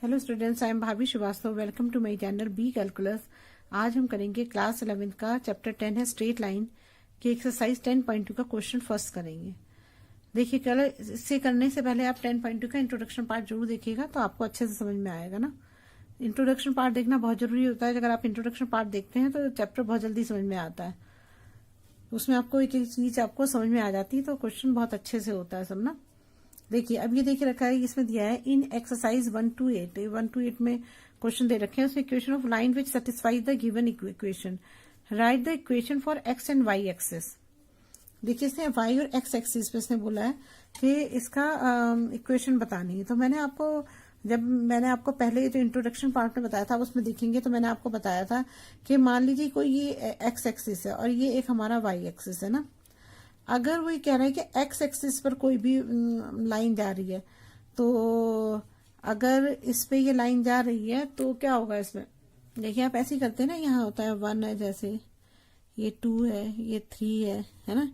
Hello students, I am Bhabhi Srivastava. Welcome to my channel B calculus. आज हम करेंगे class 11 का चैप्टर 10 है स्ट्रेट लाइन की एक्सरसाइज 10.2 का क्वेश्चन फर्स्ट करेंगे। देखिए, कल इससे करने से पहले आप 10.2 का इंट्रोडक्शन पार्ट जरूर देखिएगा तो आपको अच्छे से समझ में आएगा ना। इंट्रोडक्शन पार्ट देखना बहुत जरूरी होता है। अगर आप इंट्रोडक्शन पार्ट देखते हैं तो चैप्टर बहुत जल्दी समझ में आता है। उसमें आपको एक चीज आपको समझ में आ जाती है तो क्वेश्चन बहुत अच्छे से होता है सब ना। देखिए, अब ये देखिए रखा है, इसमें दिया है इन एक्सरसाइज 1 to 8। 1 to 8 में क्वेश्चन दे रखे हैं। उसमें equation of line which satisfies the given equation, write the equation for X and Y axis. देखिए, इसने वाई और एक्स एक्सिस पे इसने बोला है कि इसका इक्वेशन बतानी है। तो मैंने आपको पहले जो इंट्रोडक्शन पार्ट में बताया था उसमें देखेंगे तो मैंने आपको बताया था कि मान लीजिए कोई ये एक्स एक्सिस है और ये एक हमारा वाई एक्सिस है ना। अगर वो कह रहा है कि एक्स एक्सिस पर कोई भी लाइन जा रही है तो अगर इस पे ये लाइन जा रही है तो क्या होगा इसमें। देखिए, आप ऐसे ही करते हैं ना, यहाँ होता है 1 है, जैसे ये 2 है, ये 3 है ना।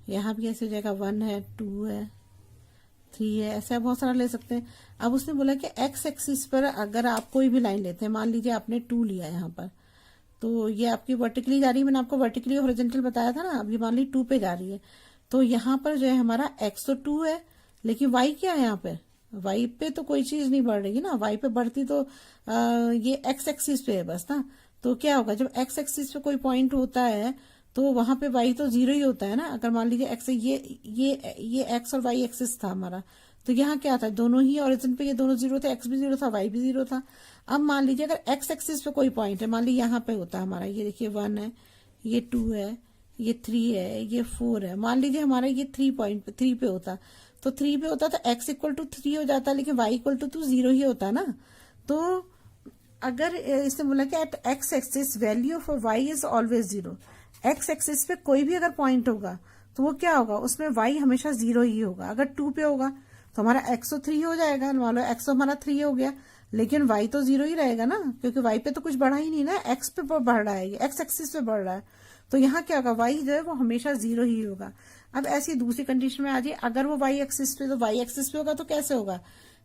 यहाँ भी ऐसे जगह 1 है, 2 है, 3 है, ऐसे आप बहुत सारा ले सकते हैं। अब उसने बोला कि एक्स एक्सिस पर अगर आप कोई भी लाइन लेते हैं, मान लीजिए आपने 2 लिया यहाँ पर, तो ये आपकी वर्टिकली जा रही है। मैंने आपको वर्टिकली हॉरिजॉन्टल बताया था ना। अभी मान ली 2 पे जा रही है तो यहाँ पर जो है हमारा एक्स तो 2 है, लेकिन वाई क्या है यहाँ पे। वाई पे तो कोई चीज नहीं बढ़ रही ना। वाई पे बढ़ती तो ये एक्स एक्सिस पे है बस ना। तो क्या होगा, जब एक्स एक्सिस पे कोई पॉइंट होता है तो वहां पे वाई तो 0 ही होता है ना। अगर मान लीजिए एक्स ये एक्स और वाई एक्सिस था हमारा, तो यहाँ क्या था, दोनों ही ओरिजिन पे ये दोनों 0 थे, एक्स भी 0 था, वाई भी 0 था। अब मान लीजिए अगर एक्स एक्सिस पे कोई पॉइंट है, मान लीजिए यहाँ पे होता है हमारा, ये देखिए 1 है, ये 2 है, ये 3 है, ये 4 है। मान लीजिए हमारा ये 3 पे होता, तो 3 पे होता तो एक्स इक्वल टू 3 हो जाता, लेकिन वाई इक्वल टू 0 ही होता ना। तो अगर इसने बोला कि at X axis value of Y is always 0। X axis पे कोई भी अगर पॉइंट होगा तो वो क्या होगा, उसमें वाई हमेशा 0 ही होगा। अगर 2 पे होगा तो हमारा एक्स तो 3 हो जाएगा, मान लो एक्स तो हमारा 3 हो गया, लेकिन वाई तो 0 ही रहेगा ना, क्योंकि वाई पे तो कुछ बढ़ा ही नहीं ना, एक्स पे बढ़ रहा है, एक्स एक्सिस पे बढ़ रहा है। तो यहाँ क्या होगा, वाई जो है वो हमेशा 0 ही होगा। अब ऐसी दूसरी कंडीशन में आ जाए, अगर वो वाई एक्सिस पे, तो वाई एक्सिस पे होगा तो कैसे होगा।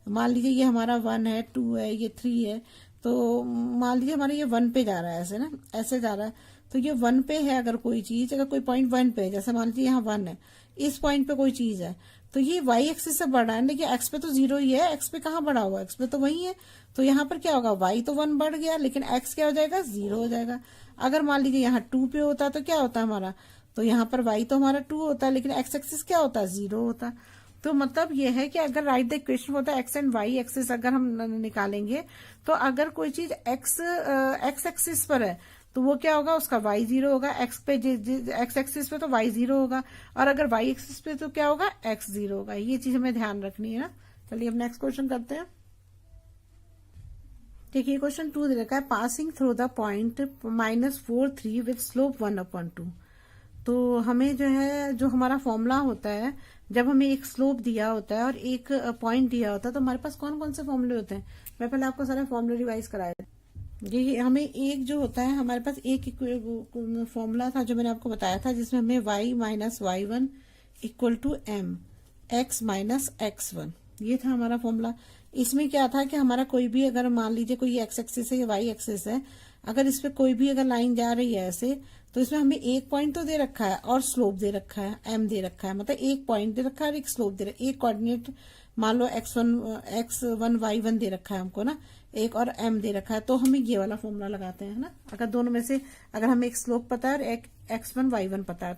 मान लीजिए ये हमारा 1 है, 2 है, ये 3 है, तो मान लीजिए हमारा ये 1 पे जा रहा है, ऐसे ना, ऐसे जा रहा है। तो ये 1 पे है अगर कोई चीज, अगर कोई पॉइंट 1 पे है, जैसे मान लीजिए यहाँ 1 है, इस पॉइंट पे कोई चीज है, तो ये वाई एक्सिस से बढ़ रहा है, लेकिन एक्स पे तो 0 ही है, एक्स पे कहाँ बढ़ा हुआ है, एक्स पे तो वही है। तो यहाँ पर क्या होगा, वाई तो 1 बढ़ गया, लेकिन एक्स क्या हो जाएगा, 0 हो जाएगा। अगर मान लीजिए यहाँ 2 पे होता तो क्या होता हमारा, तो यहाँ पर वाई तो हमारा 2 होता है, लेकिन एक्स एक्सिस क्या होता है, 0 होता। तो मतलब ये है कि अगर राइट द इक्वेशन होता है एक्स एंड वाई एक्सिस अगर हम निकालेंगे, तो अगर कोई चीज एक्स एक्सिस पर है तो वो क्या होगा, उसका वाई 0 होगा। एक्स पे एक्स एक्सिस पे तो वाई 0 होगा, और अगर वाई एक्सिस पे तो क्या होगा, एक्स 0 होगा। ये चीज हमें ध्यान रखनी है ना। चलिए अब नेक्स्ट क्वेश्चन करते हैं। देखिए, क्वेश्चन 2 दे रखा है, passing through the point -4 3 with slope 1/2। तो हमें जो है, जो हमारा फॉर्मूला होता है, जब हमें एक स्लोप दिया होता है और एक पॉइंट दिया होता है, तो हमारे पास कौन कौन से फॉर्मूले होते हैं। मैं पहले आपको सारे फॉर्मूले रिवाइज कराया। ये हमें एक जो होता है, हमारे पास एक फॉर्मूला था जो मैंने आपको बताया था, जिसमें हमें y minus y1 equal to m x minus x1, ये था हमारा फॉर्मूला। इसमें क्या था कि हमारा कोई भी, अगर मान लीजिए कोई एक्स एक्सिस है या वाई एक्सिस है, अगर इस पे कोई भी अगर लाइन जा रही है ऐसे, तो इसमें हमें एक पॉइंट तो दे रखा है और स्लोप दे रखा है, m दे रखा है, मतलब एक पॉइंट दे रखा है और एक स्लोप दे रखा है। एक कोऑर्डिनेट मान लो x1 y1 दे रखा है हमको ना, एक और m दे रखा है, तो हमें ये वाला फॉर्मूला लगाते हैं ना। अगर दोनों में से अगर हमें एक स्लोप पता है और एक x1 y1 पता है,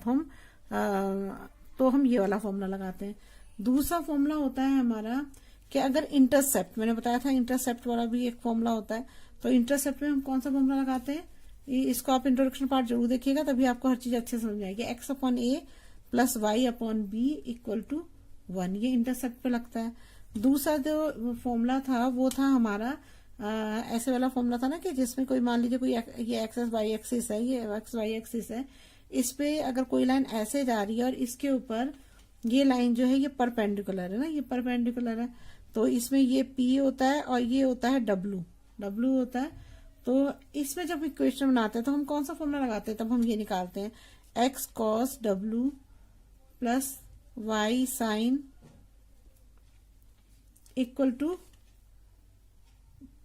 तो हम ये वाला फॉर्मूला लगाते हैं। दूसरा फॉर्मूला होता है हमारा कि अगर इंटरसेप्ट, मैंने बताया था इंटरसेप्ट वाला भी एक फॉर्मूला होता है, तो इंटरसेप्ट में हम कौन सा फॉर्मूला लगाते हैं, इसको आप इंट्रोडक्शन पार्ट जरूर देखिएगा, तभी आपको हर चीज अच्छे से समझ आएगी। x/a plus y/b equal to 1, ये इंटरसेप्ट पे लगता है। दूसरा जो फॉर्मूला था वो था हमारा ऐसे वाला फॉर्मूला था ना, कि जिसमें कोई मान लीजिए कोई ये एक्स वाई एक्सिस है, ये एक्स वाई एक्सिस है, इस पे अगर कोई लाइन ऐसे जा रही है और इसके ऊपर ये लाइन जो है ये परपेंडिकुलर है ना, ये परपेंडिकुलर है, तो इसमें ये P होता है और ये होता है W होता है। तो इसमें जब इक्वेशन बनाते हैं तो हम कौन सा फॉर्मूला लगाते हैं, तब हम ये निकालते हैं, x cos W plus y sin equal to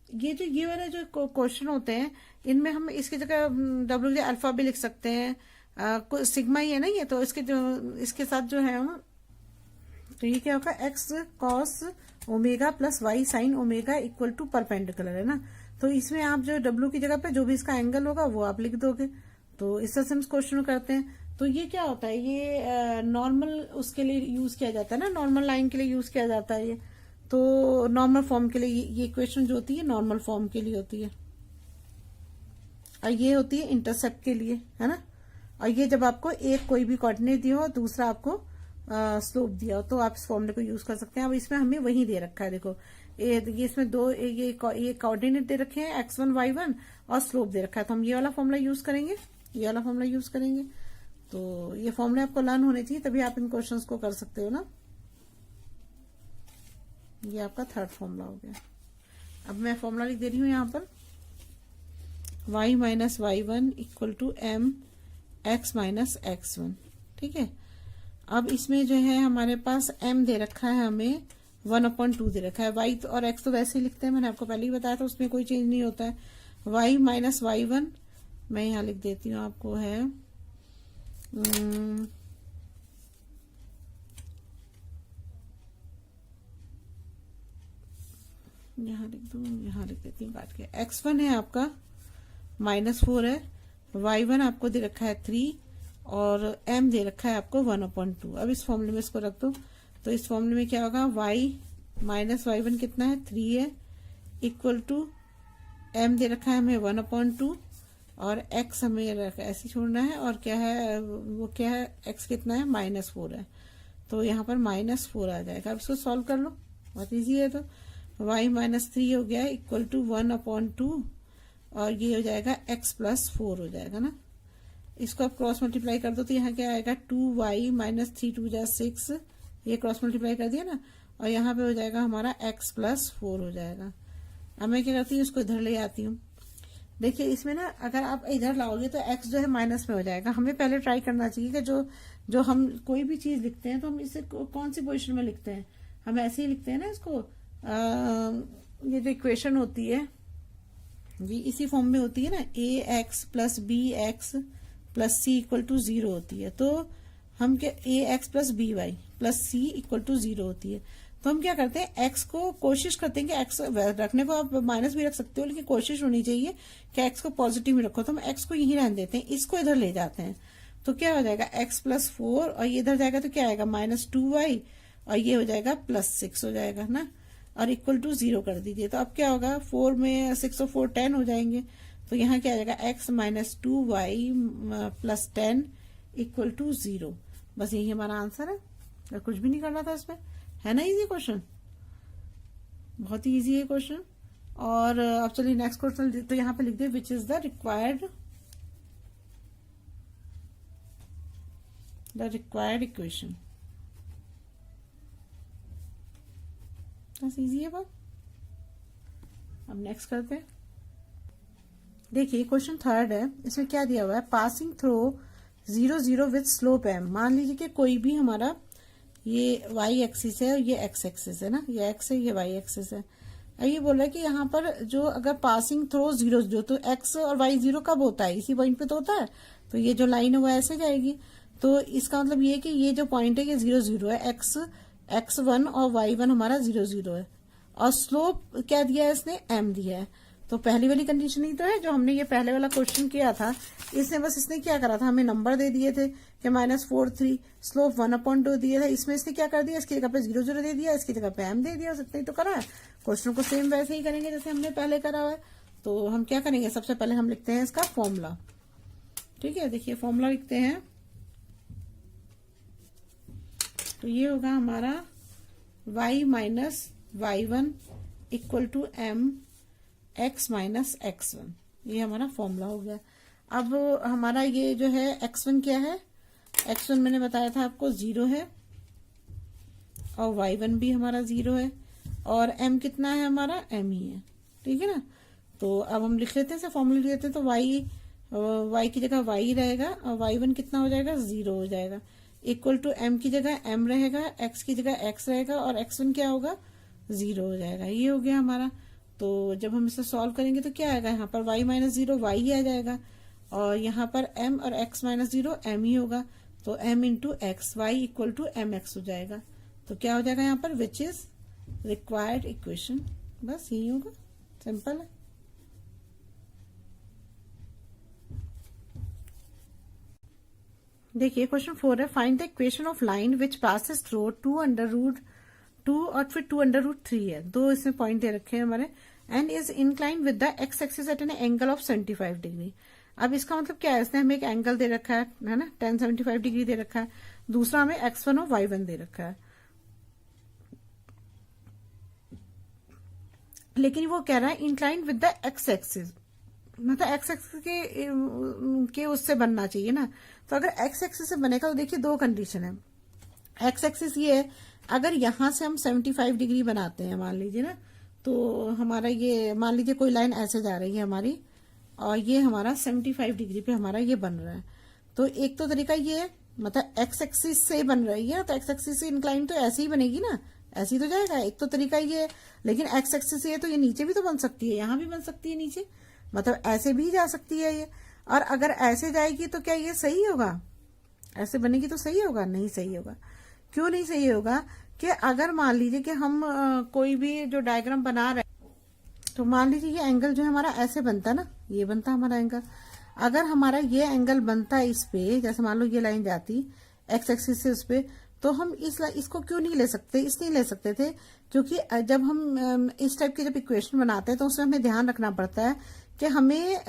ये वाले जो क्वेश्चन होते हैं, इनमें हम इसकी जगह डब्ल्यू की अल्फा भी लिख सकते हैं। सिग्मा ही है ना ये, तो इसके साथ जो है हम, तो ये क्या होगा, X cos omega plus Y sine omega equal to perpendicular, है ना। तो इसमें आप जो डब्ल्यू की जगह पे जो भी इसका एंगल होगा वो आप लिख दोगे। तो इस तरह से हम क्वेश्चन करते हैं। तो ये क्या होता है, ये नॉर्मल उसके लिए यूज किया जाता है ना, नॉर्मल लाइन के लिए यूज किया जाता है ये। तो नॉर्मल फॉर्म के लिए ये इक्वेशन जो होती है नॉर्मल फॉर्म के लिए होती है, और ये होती है इंटरसेप्ट के लिए, है ना। और ये जब आपको एक कोई भी कोऑर्डिनेट दिया हो, दूसरा आपको स्लोप दिया हो, तो आप इस फॉर्मूले को यूज कर सकते हैं। अब इसमें हमें वही दे रखा है, देखो ये इसमें ये कोऑर्डिनेट दे रखे हैं x1 y1 और स्लोप दे रखा है। तो हम ये वाला फॉर्मूला यूज करेंगे, ये वाला फॉर्मूला यूज करेंगे। तो ये फॉर्मूले आपको लर्न होने चाहिए, तभी आप इन क्वेश्चंस को कर सकते हो ना। ये आपका थर्ड फॉर्मूला हो गया। अब मैं फॉर्मूला लिख दे रही हूँ यहाँ पर, y minus y1 equal to m x minus x1, ठीक है। अब इसमें जो है हमारे पास m दे रखा है, हमें 1/2 दे रखा है। y और x तो वैसे ही लिखते हैं, मैंने आपको पहले ही बताया था, उसमें कोई चेंज नहीं होता है। y माइनस y1 मैं यहाँ लिख देती हूँ आपको, है यहाँ लिख दू, यहाँ लिख देती हूँ काट के। x1 है आपका -4 है, y1 आपको दे रखा है 3 और m दे रखा है आपको 1/2। अब इस फॉर्मूले में इसको रख दो, तो इस फॉर्मूले में क्या होगा, y माइनस y1 कितना है, 3 है, इक्वल टू m दे रखा है हमें 1/2 और x हमें ऐसे छोड़ना है, और क्या है वो, क्या है x कितना है, -4 है। तो यहाँ पर -4 आ जाएगा। अब इसको सॉल्व कर लो, बहुत इजी है। तो y माइनस 3 हो गया इक्वल टू 1/2 और ये हो जाएगा x प्लस 4 हो जाएगा ना। इसको आप क्रॉस मल्टीप्लाई कर दो, तो यहाँ क्या आएगा, 2y माइनस 3 2 जा 6, ये क्रॉस मल्टीप्लाई कर दिया ना, और यहाँ पे हो जाएगा हमारा x प्लस 4 हो जाएगा। अब मैं क्या करती हूँ, इसको इधर ले आती हूँ। देखिए इसमें ना अगर आप इधर लाओगे तो x जो है माइनस में हो जाएगा। हमें पहले ट्राई करना चाहिए कि जो हम कोई भी चीज लिखते हैं तो हम इसे कौन सी पोजीशन में लिखते हैं, हम ऐसे ही लिखते हैं ना इसको। ये जो इक्वेशन होती है ये इसी फॉर्म में होती है ना, ax plus bx plus c equal to 0 होती है। तो हम क्या, ax plus by plus c equal to 0 होती है। तो हम क्या करते हैं, x को कोशिश करते हैं कि x रखने को आप माइनस भी रख सकते हो, लेकिन कोशिश होनी चाहिए कि x को पॉजिटिव में रखो। तो हम x को यहीं रहने देते हैं, इसको इधर ले जाते हैं। तो क्या हो जाएगा, x प्लस 4 और ये इधर जाएगा तो क्या आएगा, -2y और ये हो जाएगा +6 हो जाएगा ना, और इक्वल टू 0 कर दीजिए। तो अब क्या होगा, 4 में 6 और 4 10 हो जाएंगे। तो यहाँ क्या आ जाएगा, x minus 2y plus 10 equal to 0। बस यही हमारा आंसर है, कुछ भी नहीं करना था इसमें, है ना। इजी क्वेश्चन, बहुत ही इजी है क्वेश्चन। और अब चलिए नेक्स्ट क्वेश्चन, तो यहाँ पे लिख दे which is the required equation. बस इजी है बात। अब नेक्स्ट करते हैं। देखिए क्वेश्चन थर्ड है, इसमें क्या दिया हुआ है, passing throw 0 0 with slope m। मान लीजिए कि कोई भी हमारा ये y एक्सिस है और ये x एक्सिस है ना, ये x है ये y एक्सिस है। ये बोल रहा है कि यहाँ पर जो अगर पासिंग थ्रो 0 0, तो x और y 0 कब होता है, इसी पॉइंट पे तो होता है। तो ये जो लाइन है वो ऐसे जाएगी। तो इसका मतलब ये कि ये जो पॉइंट है ये 0 0 है, x1 और y1 हमारा 0 0 है, और स्लोप क्या दिया है इसने, m दिया है। तो पहली वाली कंडीशन ही तो है जो हमने ये पहले वाला क्वेश्चन किया था। इसने क्या करा था, हमें नंबर दे दिए थे कि -4 3, स्लोप 1/2 दिया था। इसमें इसने क्या कर दिया, इसकी जगह पे 0 0 दे दिया, इसकी जगह पे m दे दिया। इतना ही तो करा है। क्वेश्चन को सेम वैसे ही करेंगे जैसे हमने पहले करा हुआ है। तो हम क्या करेंगे, सबसे पहले हम लिखते हैं इसका फॉर्मूला। ठीक है, देखिए फॉर्मूला लिखते हैं। तो ये होगा हमारा y minus y1 equal to m x minus x1। ये हमारा फॉर्मूला हो गया। अब हमारा ये जो है x1 क्या है, x1 मैंने बताया था आपको 0 है, और y1 भी हमारा 0 है, और m कितना है हमारा, m ही है। ठीक है ना। तो अब हम लिख लेते हैं, फॉर्मूला लिख लेते हैं। तो y की जगह y रहेगा, और y1 कितना हो जाएगा, 0 हो जाएगा, इक्वल टू m की जगह m रहेगा, x की जगह x रहेगा, और x1 क्या होगा, 0 हो जाएगा। ये हो गया हमारा। तो जब हम इसे सॉल्व करेंगे तो क्या आएगा, यहाँ पर y माइनस 0 y ही आ जाएगा, और यहाँ पर m और x माइनस 0 m ही होगा, तो m into X, Y equal to M X हो जाएगा। तो क्या हो जाएगा यहाँ पर, विच इज रिक्वायर्ड इक्वेशन। बस यही होगा, सिंपल है। देखिए क्वेश्चन 4 है, find the equation of line which passes through 2 और फिर 2√3 है, दो इसमें पॉइंट दे रखे हैं हमारे, and is incline with the x axis at an angle of 75 degree. अब इसका मतलब क्या है, इसने हमें एक एंगल दे रखा है ना, 1075 डिग्री दे रखा है, दूसरा हमें x1 और y1 दे रखा है, लेकिन वो कह रहा है incline with the x axis, मतलब एक्स एक्सिस के उससे बनना चाहिए ना। तो अगर एक्स एक्सिस से बनेगा तो देखिए दो कंडीशन है। एक्स एक्सिस ये है, अगर यहां से हम 75 डिग्री बनाते हैं मान लीजिए ना, तो हमारा ये मान लीजिए कोई लाइन ऐसे जा रही है हमारी, और ये हमारा 75 डिग्री पे हमारा ये बन रहा है। तो एक तो तरीका ये है, मतलब एक्स एक्सिस से बन रही है तो एक्स एक्सिस से इंक्लाइन तो ऐसे ही बनेगी ना, ऐसे ही तो जाएगा। एक तो तरीका ये है, लेकिन एक्स एक्सिस से तो ये नीचे भी तो बन सकती है, यहाँ भी बन सकती है नीचे, मतलब ऐसे भी जा सकती है ये। और अगर ऐसे जाएगी तो क्या ये सही होगा, ऐसे बनेगी तो सही होगा, नहीं सही होगा। क्यों नहीं सही होगा, कि अगर मान लीजिए कि हम कोई भी जो डायग्राम बना रहे, तो मान लीजिए ये एंगल जो है हमारा ऐसे बनता ना, ये बनता हमारा एंगल, अगर हमारा ये एंगल बनता इस पे, जैसे मान लो ये लाइन जाती एक्स एक्सिस से उस पे, तो हम इसको क्यों नहीं ले सकते, इसलिए ले सकते थे क्योंकि जब हम इस टाइप की जब इक्वेशन बनाते हैं तो उसमें हमें ध्यान रखना पड़ता है कि हमें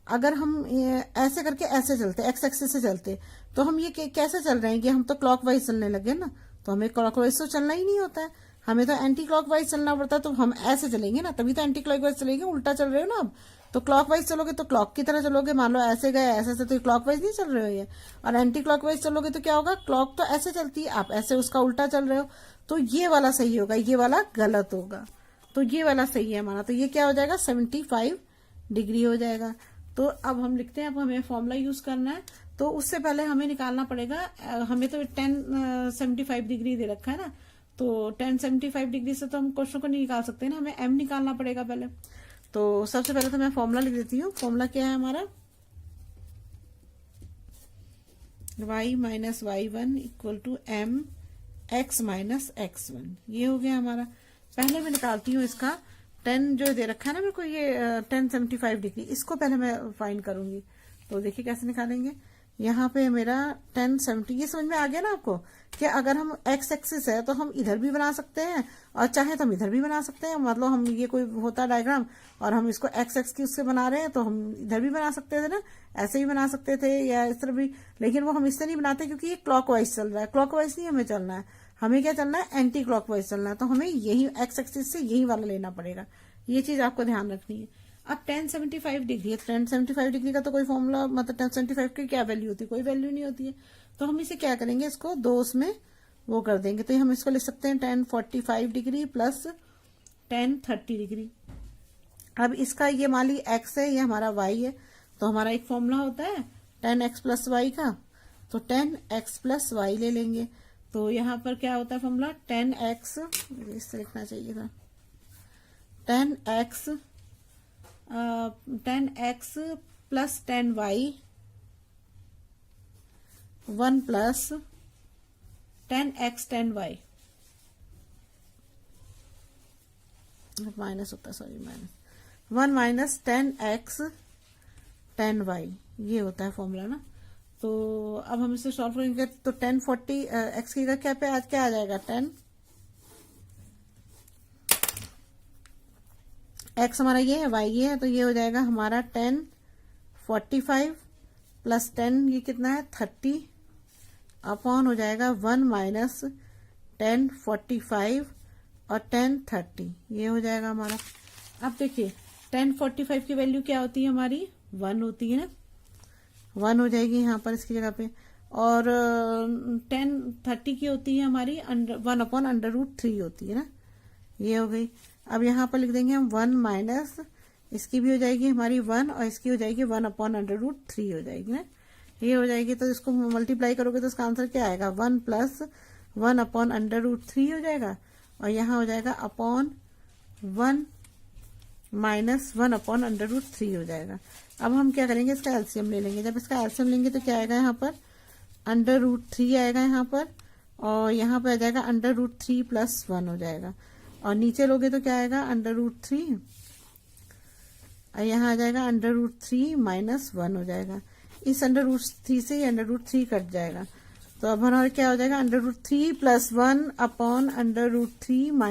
अगर हम ऐसे करके ऐसे चलते, एक्स एक्सिस से चलते, तो हम ये कैसे चल रहे हैं कि हम तो क्लॉकवाइज चलने लगे ना, तो हमें क्लॉकवाइज तो चलना ही नहीं होता है, हमें तो एंटी क्लॉकवाइज चलना पड़ता है। तो हम ऐसे चलेंगे ना, तभी तो एंटी क्लॉकवाइज चलेंगे, उल्टा चल रहे हो ना अब, तो क्लॉकवाइज चलोगे तो क्लॉक की तरह चलोगे, मान लो ऐसे गए ऐसे से, तो क्लॉकवाइज नहीं चल रहे हो ये। और एंटी क्लॉकवाइज चलोगे तो क्या होगा, क्लॉक तो ऐसे चलती है, आप ऐसे उसका उल्टा चल रहे हो, तो ये वाला सही होगा, ये वाला गलत होगा, तो ये वाला सही है हमारा। तो ये क्या हो जाएगा, 75 डिग्री हो जाएगा। तो अब हम लिखते हैं, अब हमें फॉर्मूला यूज करना है, तो उससे पहले हमें निकालना पड़ेगा, हमें तो 1075 डिग्री दे रखा है ना, तो 1075 डिग्री से तो हम क्वेश्चन को नहीं निकाल सकते ना, हमें m निकालना पड़ेगा पहले। तो सबसे पहले तो मैं फॉर्मूला लिख देती हूँ। फॉर्मूला क्या है हमारा, y minus y1 equal to m x minus x1, ये हो गया हमारा। पहले मैं निकालती हूँ इसका 10 जो दे रखा है ना मेरे को, ये 1075 डिग्री, इसको पहले मैं फाइंड करूंगी। तो देखिए कैसे निकालेंगे, यहाँ पे मेरा 1070, ये समझ में आ गया ना आपको, कि अगर हम एक्स एक्सिस है तो हम इधर भी बना सकते हैं और चाहे तो हम इधर भी बना सकते हैं। मतलब हम ये कोई होता डायग्राम और हम इसको एक्स एक्स की उससे बना रहे हैं तो हम इधर भी बना सकते थे ना, ऐसे भी बना सकते थे या इस तरह भी, लेकिन वो हम इससे नहीं बनाते क्योंकि ये क्लॉकवाइज चल रहा है। क्लॉकवाइज नहीं हमें चलना है, हमें क्या चलना है, एंटी क्लॉकवाइज चलना है, तो हमें यही एक्स एक्सिस से यही वाला लेना पड़ेगा, ये चीज आपको ध्यान रखनी है। अब 1075 डिग्री है, 1075 डिग्री का तो कोई फॉर्मूला, मतलब 1075 की क्या वैल्यू होती है, कोई वैल्यू नहीं होती है। तो हम इसे क्या करेंगे, इसको दो उसमें वो कर देंगे, तो हम इसको लिख सकते हैं 1045 डिग्री प्लस 1030 डिग्री। अब इसका ये मान ली एक्स है, ये हमारा वाई है, तो हमारा एक फॉर्मूला होता है 10x प्लस वाई का, तो 10x प्लस वाई ले लेंगे। तो यहाँ पर क्या होता है फॉर्मूला, 10x, इससे लिखना चाहिए था, 10x plus 10y 1 plus 10x 10y, minus होता है, sorry minus 1 minus 10x 10y, ये होता है फॉर्मूला ना। तो अब हम इसे सॉल्व करेंगे तो 1040 x की क्या पे आज क्या आ जाएगा, 10 x हमारा ये है, y ये है, तो ये हो जाएगा हमारा 1045 प्लस 10 ये कितना है 30 अपॉन हो जाएगा 1 माइनस 1045 और 1030, ये हो जाएगा हमारा। अब देखिए 1045 की वैल्यू क्या होती है हमारी, 1 होती है ना, 1 हो जाएगी यहाँ पर इसकी जगह पे, और 1030 की होती है हमारी 1 अपॉन √3 होती है ना, ये हो गई। अब यहाँ पर लिख देंगे हम 1 माइनस, इसकी भी हो जाएगी हमारी 1 और इसकी हो जाएगी 1 अपॉन √3 हो जाएगी ना, ये हो जाएगी। तो इसको मल्टीप्लाई करोगे तो इसका आंसर क्या आएगा, 1 प्लस 1 अपॉन √3 हो जाएगा, और यहाँ हो जाएगा अपॉन 1 माइनस 1/√3 हो जाएगा। अब हम क्या करेंगे, इसका एलसीएम ले लेंगे। जब इसका एलसीएम लेंगे तो क्या आएगा यहाँ पर, √3 आएगा यहाँ पर, और यहाँ पे आ जाएगा √3 + 1 हो जाएगा, और नीचे लोगे तो क्या आएगा √3, और यहाँ आ जाएगा √3 - 1 हो जाएगा। इस √3 से √3 कट जाएगा, तो अब हमारा क्या हो जाएगा √3 + 1/√3 -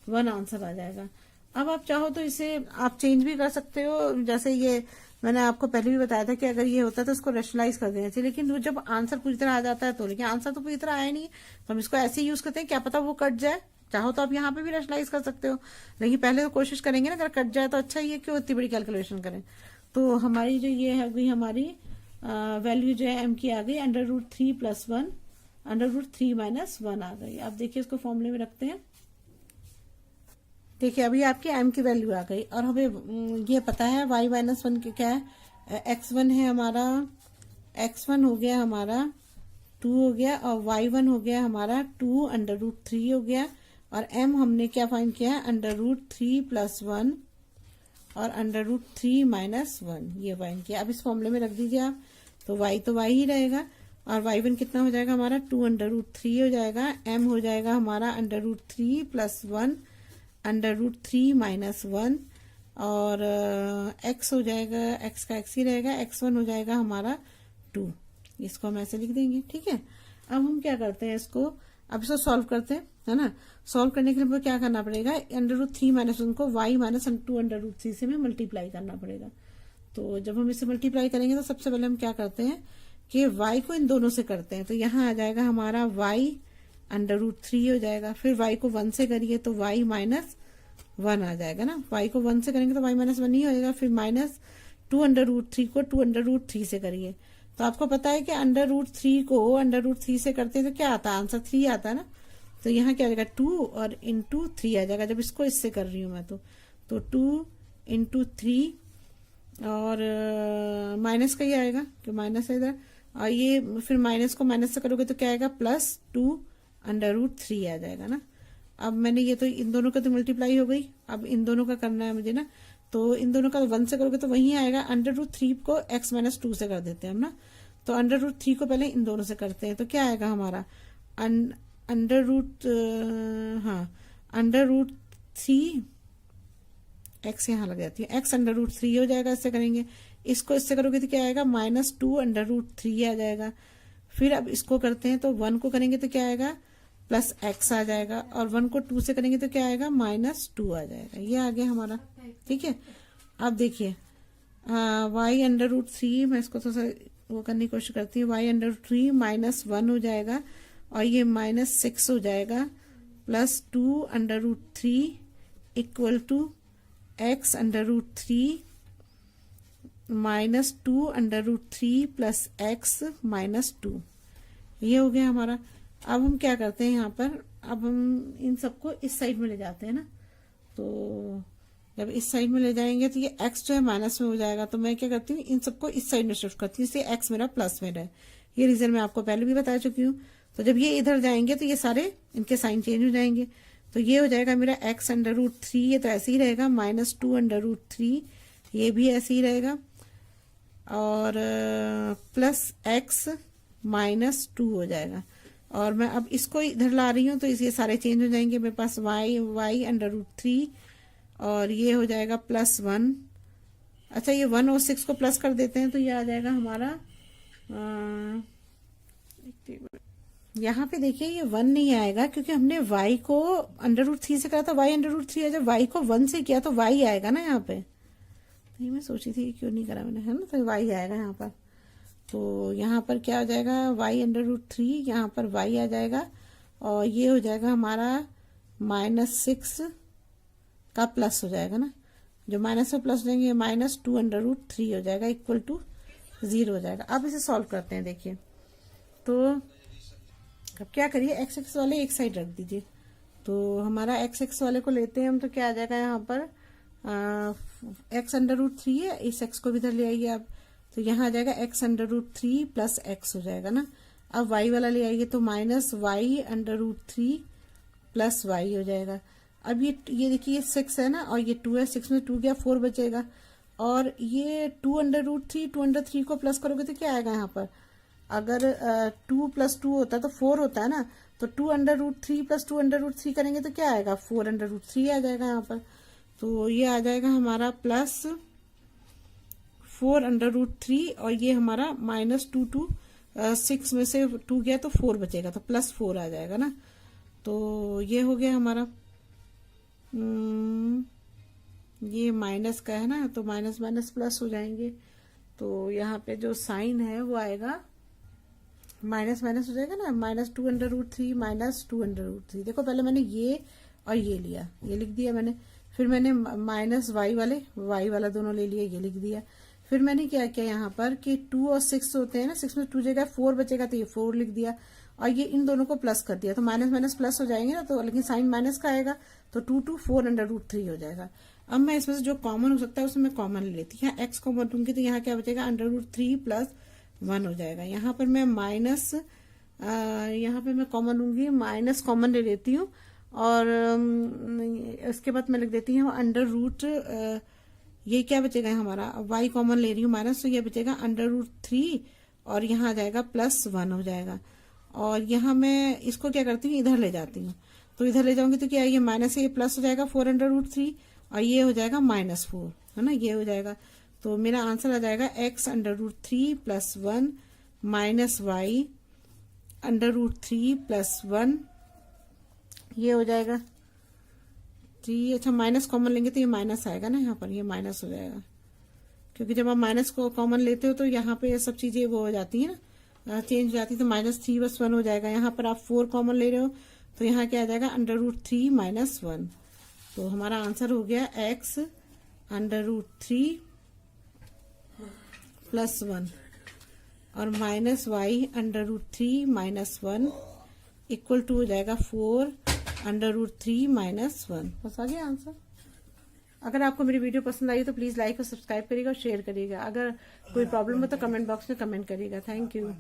1 आंसर आ जाएगा। अब आप चाहो तो इसे आप चेंज भी कर सकते हो, जैसे ये मैंने आपको पहले भी बताया था कि अगर ये होता है तो इसको रेशनलाइज कर देना चाहिए, लेकिन वो जब आंसर पूरी तरह आ जाता है तो, लेकिन आंसर तो पूरी तरह आया नहीं, तो हम इसको ऐसे ही यूज करते हैं, क्या पता वो कट जाए। चाहो तो आप यहाँ पे भी रेशनलाइज कर सकते हो, लेकिन पहले तो कोशिश करेंगे ना, अगर कट जाए तो अच्छा ही है, क्यों इतनी बड़ी कैलकुलेशन करें। तो हमारी जो ये है गई हमारी वैल्यू जो है m की आ गई √3 + 1 √3 - 1 आ गई। अब देखिए इसको फॉर्मूले में रखते हैं। देखिए अभी आपकी m की वैल्यू आ गई, और हमें ये पता है y - 1 के क्या है, x1 है हमारा, x1 हो गया हमारा 2 हो गया, और y1 हो गया हमारा 2 √3 हो गया, और m हमने क्या फाइंड किया है √3 + 1 और √3 - 1 ये फाइंड किया। अब इस फॉर्मूले में रख दीजिए आप, तो y तो y ही रहेगा, और y1 कितना हो जाएगा हमारा 2 √3 हो जाएगा, m हो जाएगा हमारा √3 + 1 √3 - 1, और x हो जाएगा, x का x ही रहेगा, x1 हो जाएगा हमारा 2। इसको हम ऐसे लिख देंगे, ठीक है। अब हम क्या करते हैं इसको, अब इसको सॉल्व करते हैं, है ना। सॉल्व करने के लिए हमको क्या करना पड़ेगा, √3 - 1 को y - 2 √3 से में मल्टीप्लाई करना पड़ेगा। तो जब हम इसे मल्टीप्लाई करेंगे तो सबसे पहले हम क्या करते हैं कि y को इन दोनों से करते हैं, तो यहाँ आ जाएगा हमारा y √3 हो जाएगा, फिर y को 1 से करिए तो y - 1 आ जाएगा ना, y को 1 से करेंगे तो y - 1 ही होएगा, फिर -2 √3 को 2 √3 से करिए, तो आपको पता है कि √3 को √3 से करते हैं तो क्या आता है आंसर 3 आता है ना, तो यहाँ क्या आ जाएगा 2 और इंटू 3 आ जाएगा, जब इसको इससे कर रही हूँ मैं तो 2 इंटू 3, और माइनस का ही आएगा कि माइनस है इधर, और ये फिर माइनस को माइनस से करोगे तो क्या आएगा +2 √3 आ जाएगा ना। अब मैंने ये तो इन दोनों का तो मल्टीप्लाई हो गई, अब इन दोनों का करना है मुझे ना, तो इन दोनों का 1 से करोगे तो वही आएगा, √3 को x - 2 से कर देते हैं हम ना, तो √3 को पहले इन दोनों से करते हैं, तो क्या आएगा हमारा √3 x यहाँ लग जाती है, x √3 हो जाएगा, इससे करेंगे, इसको इससे करोगे तो क्या आएगा -2 √3 आ जाएगा। फिर अब इसको करते हैं तो 1 को करेंगे तो क्या आएगा +x आ जाएगा, और 1 को 2 से करेंगे तो क्या आएगा -2 आ जाएगा, ये आ गया हमारा, ठीक है। अब देखिए y √3, मैं इसको थोड़ा सा वो करने की कोशिश करती हूँ, y √3 - 1 हो जाएगा, और ये -6 हो जाएगा, +2 √3 = x √3 -2 √3 + x - 2, ये हो गया हमारा। अब हम क्या करते हैं यहाँ पर, अब हम इन सबको इस साइड में ले जाते हैं ना, तो जब इस साइड में ले जाएंगे तो ये x जो है माइनस में हो जाएगा, तो मैं क्या करती हूँ इन सबको इस साइड में शिफ्ट करती हूँ, इसलिए x मेरा प्लस में रहे, ये रीजन मैं आपको पहले भी बता चुकी हूँ। तो जब ये इधर जाएंगे तो ये सारे इनके साइन चेंज हो जाएंगे, तो ये हो जाएगा मेरा x √3, ये तो ऐसे ही रहेगा, -2 √3, ये भी ऐसे ही रहेगा, और +x - 2 हो जाएगा, और मैं अब इसको इधर ला रही हूँ तो ये सारे चेंज हो जाएंगे, मेरे पास y √3, और ये हो जाएगा +1, अच्छा ये 1 और 6 को प्लस कर देते हैं तो ये आ जाएगा हमारा, यहाँ पे देखिए ये 1 नहीं आएगा क्योंकि हमने y को √3 से करा था, y √3 है, जब y को 1 से किया तो y आएगा ना यहाँ पे, तो ये मैं सोची थी क्यों नहीं करा मैंने, है ना, तो y आएगा यहाँ पर, तो यहाँ पर क्या हो जाएगा y √3, यहाँ पर y आ जाएगा, और ये हो जाएगा हमारा -6 का प्लस हो जाएगा ना, जो माइनस में प्लस देंगे -2 √3 हो जाएगा, = 0 हो जाएगा। अब इसे सॉल्व करते हैं, देखिए तो अब क्या करिए x वाले एक साइड रख दीजिए, तो हमारा x वाले को लेते हैं हम, तो क्या आ जाएगा यहाँ पर x √3 है, इस x को भी इधर ले आइए आप, तो यहाँ आ जाएगा x √3 + x हो जाएगा ना। अब y वाला ले आइए तो -y √3 + y हो जाएगा। अब ये देखिए, ये 6 है ना, और ये 2 है, 6 में 2 गया, 4 बचेगा। और ये 2√3, 2√3 को प्लस करोगे तो क्या आएगा यहाँ पर? अगर 2 + 2 होता है तो 4 होता है ना, तो 2√3 + 2√3 करेंगे तो क्या आएगा? 4√3 आ जाएगा यहाँ पर। तो ये आ जाएगा हमारा प्लस 4√3, और ये हमारा -2 6 में से 2 गया तो 4 बचेगा, तो +4 आ जाएगा ना। तो ये हो गया हमारा, ये माइनस का है ना, तो माइनस माइनस प्लस हो जाएंगे। तो यहाँ पे जो साइन है वो आएगा, माइनस माइनस हो जाएगा ना, -2√3 -2√3। देखो पहले मैंने ये और ये लिया, ये लिख दिया मैंने, फिर मैंने माइनस वाई वाला दोनों ले लिया, ये लिख दिया। फिर मैंने क्या किया यहाँ पर कि 2 और 6 होते हैं ना, 6 में 2 जगह 4 बचेगा तो ये 4 लिख दिया, और ये इन दोनों को प्लस कर दिया, तो माइनस माइनस प्लस हो जाएंगे ना, तो लेकिन साइन माइनस का आएगा, तो 2 4√3 हो जाएगा। अब मैं इसमें से जो कॉमन हो सकता है उसमें मैं कॉमन ले लेती हूँ। यहाँ x कॉमन दूंगी तो यहाँ क्या बचेगा? √3 + 1 हो जाएगा। यहाँ पर मैं माइनस, यहाँ पे मैं कॉमन लूंगी, माइनस कॉमन ले लेती हूँ, और उसके बाद मैं लिख देती हूँ √, ये क्या बचेगा हमारा? y कॉमन ले रही हूँ माइनस, तो ये बचेगा √3, और यहाँ आ जाएगा +1 हो जाएगा। और यहाँ मैं इसको क्या करती हूँ, इधर ले जाती हूँ, तो इधर ले जाऊंगी तो क्या, ये माइनस से ये प्लस हो जाएगा 4√3, और ये हो जाएगा -4, है ना, ये हो जाएगा। तो मेरा आंसर आ जाएगा x √3 + 1 माइनस y √3 + 1, ये हो जाएगा जी। अच्छा, माइनस कॉमन लेंगे तो ये माइनस आएगा ना, यहाँ पर ये माइनस हो जाएगा, क्योंकि जब आप माइनस को कॉमन लेते हो तो यहाँ पे ये सब चीजें वो हो जाती है ना, चेंज हो जाती है, तो -3 + 1 हो जाएगा। यहाँ पर आप 4 कॉमन ले रहे हो तो यहाँ क्या आ जाएगा? √3 - 1। तो हमारा आंसर हो गया x √3 + 1 और -y √3 - 1 इक्वल टू हो जाएगा 4 √3 - 1। बस आ गया आंसर। अगर आपको मेरी वीडियो पसंद आई तो प्लीज लाइक और सब्सक्राइब करिएगा और शेयर करिएगा। अगर कोई प्रॉब्लम हो तो कमेंट बॉक्स में कमेंट करिएगा। Thank you.